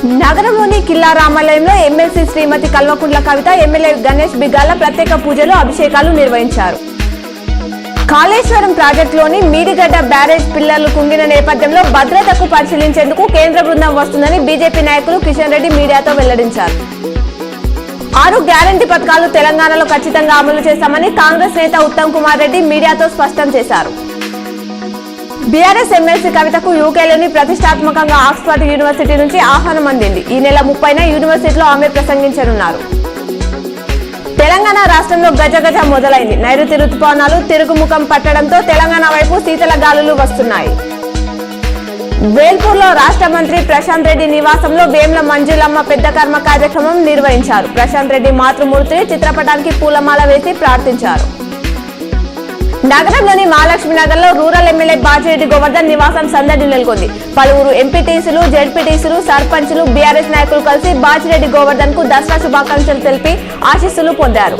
నగరంలోని కిల్లా రామాలయంలో ఎమ్మెల్సీ శ్రీమతి కల్వకుంట్ల కవిత, ఎమ్మెల్యే గణేష్ బిగాల ప్రత్యేక పూజలు, అభిషేకాలు నిర్వహించారు. కాళేశ్వరం ప్రాజెక్టులోని మీడిగడ్డ బ్యారేజ్ పిల్లర్లు కుంగిన నేపథ్యంలో భద్రతకు పరిశీలించేందుకు కేంద్ర బృందం వస్తుందని బీజేపీ నాయకులు కిషన్ రెడ్డి మీడియాతో వెల్లడించారు. 6 గ్యారంటీ పథకాలు తెలంగాణలో ఖచ్చితంగా అమలు చేశామని కాంగ్రెస్ నేత ఉత్తమ్ కుమార్ రెడ్డి మీడియాతో స్పష్టం చేశారు. బీఆర్ఎస్ ఎమ్మెల్సీ కవితకు యూకేలోని ప్రతిష్టాత్మకంగా ఆక్స్ఫర్డ్ యూనివర్సిటీ నుంచి ఆహ్వానం అందింది. ఈ నెల 30న యూనివర్సిటీలో ఆమె ప్రసంగించనున్నారు. తెలంగాణ రాష్ట్రంలో గజగజ మొదలైంది. నైరుతి రుతుపవనాలు తిరుగుముఖం పట్టడంతో తెలంగాణ వైపు శీతల గాలులు వస్తున్నాయి. వేల్పూర్లో రాష్ట్ర మంత్రి ప్రశాంత్ రెడ్డి నివాసంలో వేముల మంజులమ్మ పెద్ద కర్మ కార్యక్రమం నిర్వహించారు. ప్రశాంత్ రెడ్డి మాతృమూర్తిని చిత్రపటానికి పూలమాల వేసి ప్రార్థించారు. నగరంలోని మహాలక్ష్మి నగర్ లో రూరల్ ఎమ్మెల్యే బాజిరెడ్డి గోవర్ధన్ నివాసం సందడి నెలకొంది. పలువురు ఎంపీటీసీలు, జెడ్పీటీసీలు, సర్పంచ్లు, బీఆర్ఎస్ నాయకులు కలిసి బాజిరెడ్డి గోవర్ధన్ కు దసరా శుభాకాంక్షలు తెలిపి ఆశీస్సులు పొందారు.